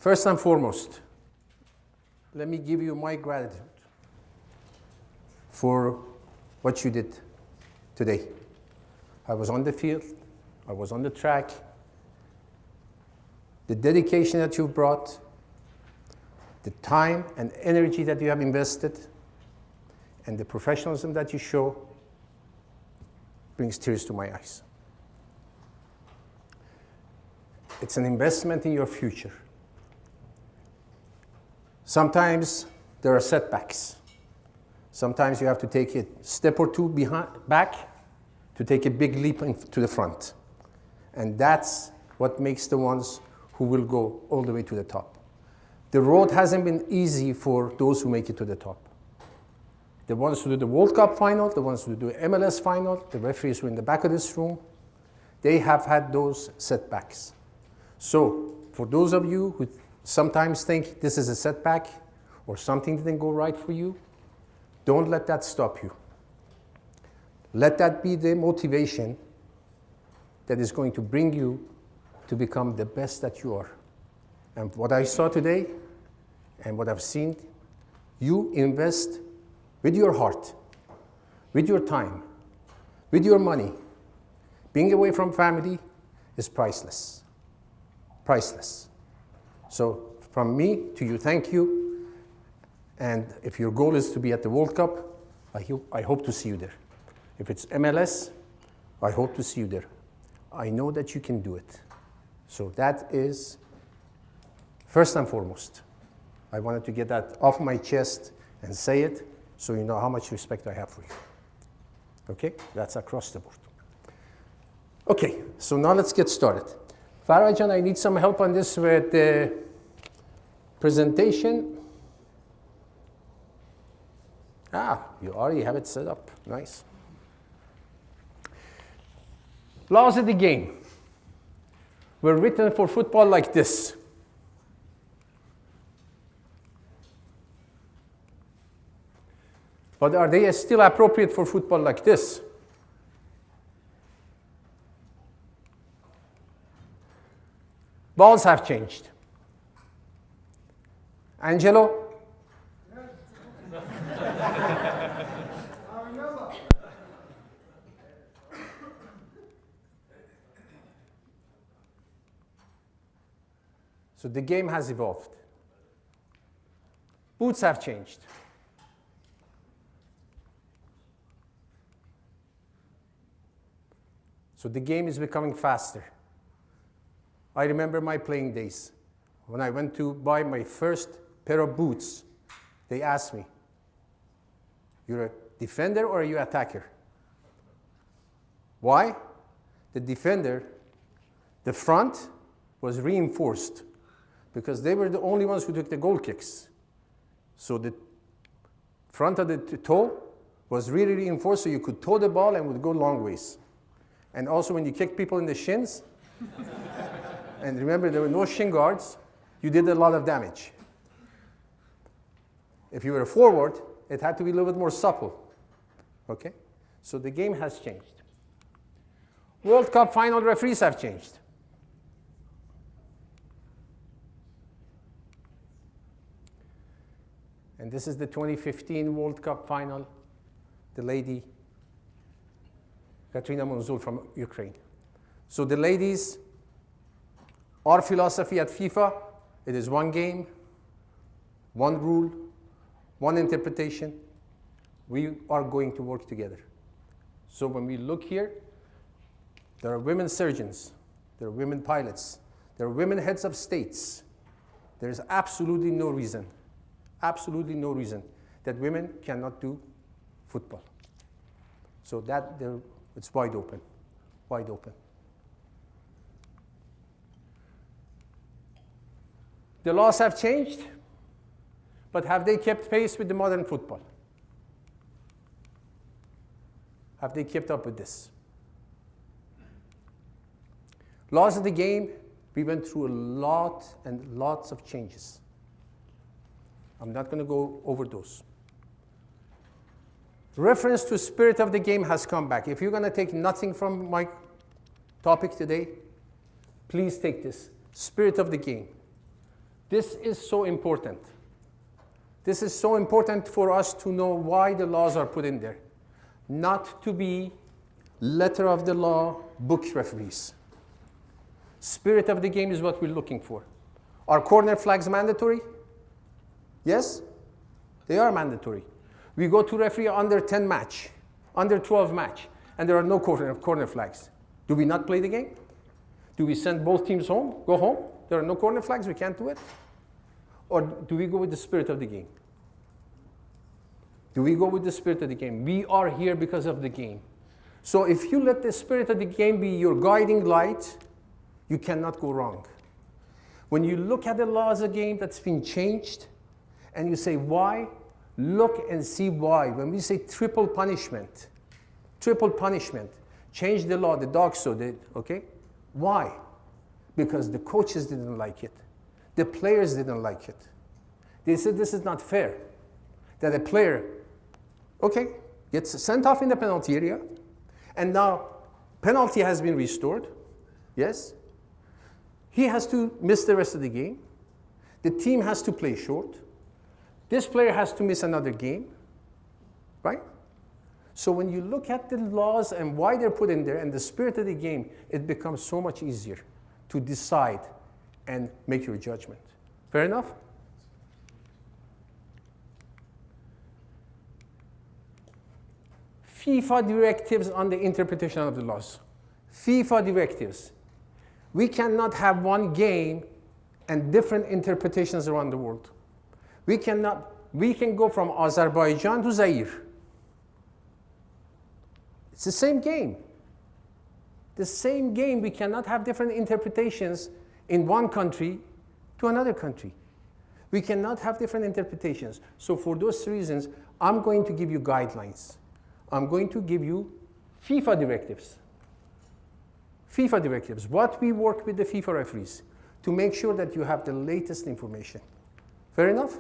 First and foremost, let me give you my gratitude for what you did today. I was on the field, I was on the track. The dedication that you've brought, the time and energy that you have invested, and the professionalism that you show brings tears to my eyes. It's an investment in your future. Sometimes there are setbacks. Sometimes you have to take a step or two back to take a big leap to the front. And that's what makes the ones who will go all the way to the top. The road hasn't been easy for those who make it to the top. The ones who do the World Cup final, the ones who do MLS final, the referees who are in the back of this room, they have had those setbacks. So for those of you who sometimes think this is a setback or something didn't go right for you, don't let that stop you. Let that be the motivation that is going to bring you to become the best that you are. And what I saw today and what I've seen, you invest with your heart, with your time, with your money. Being away from family is priceless. Priceless. So from me to you, thank you. And if your goal is to be at the World Cup, I hope to see you there. If it's MLS, I hope to see you there. I know that you can do it. So that is first and foremost. I wanted to get that off my chest and say it so you know how much respect I have for you. Okay? That's across the board. Okay, so now let's get started. Farajan, I need some help on this with the presentation. You already have it set up. Nice. Laws of the game were written for football like this. But are they still appropriate for football like this? Balls have changed. Angelo? So the game has evolved. Boots have changed. So the game is becoming faster. I remember my playing days. When I went to buy my first pair of boots, they asked me, "You're a defender or are you an attacker?" Why? The defender, the front was reinforced because they were the only ones who took the goal kicks. So the front of the toe was really reinforced so you could toe the ball and would go long ways. And also when you kicked people in the shins, and remember there were no shin guards, you did a lot of damage. If you were a forward, it had to be a little bit more supple. Okay? So the game has changed. World Cup final referees have changed. And this is the 2015 World Cup final, the lady, Katrina Monzul from Ukraine. So the ladies, our philosophy at FIFA, it is one game, one rule, one interpretation. We are going to work together. So when we look here, there are women surgeons, there are women pilots, there are women heads of states. There is absolutely no reason that women cannot do football. So it's wide open, wide open. The laws have changed, but have they kept pace with the modern football? Have they kept up with this? Laws of the game, we went through a lot and lots of changes. I'm not going to go over those. Reference to spirit of the game has come back. If you're going to take nothing from my topic today, please take this. Spirit of the game. This is so important. This is so important for us to know why the laws are put in there. Not to be letter of the law, book referees. Spirit of the game is what we're looking for. Are corner flags mandatory? Yes? They are mandatory. We go to referee under 10 match, under 12 match, and there are no corner flags. Do we not play the game? Do we send both teams home, go home? There are no corner flags, we can't do it? Or do we go with the spirit of the game? Do we go with the spirit of the game? We are here because of the game. So if you let the spirit of the game be your guiding light, you cannot go wrong. When you look at the laws of the game that's been changed, and you say, why? Look and see why. When we say triple punishment, change the law, the dog so did, okay? Why? Because the coaches didn't like it. The players didn't like it. They said this is not fair. That a player, okay, gets sent off in the penalty area, and now penalty has been restored, yes? He has to miss the rest of the game. The team has to play short. This player has to miss another game, right? So when you look at the laws and why they're put in there and the spirit of the game, it becomes so much easier to decide and make your judgment. Fair enough? FIFA directives on the interpretation of the laws. FIFA directives. We cannot have one game and different interpretations around the world. We can go from Azerbaijan to Zaire. It's the same game. The same game, we cannot have different interpretations in one country to another country. We cannot have different interpretations. So for those reasons, I'm going to give you guidelines. I'm going to give you FIFA directives. FIFA directives, what we work with the FIFA referees to make sure that you have the latest information. Fair enough?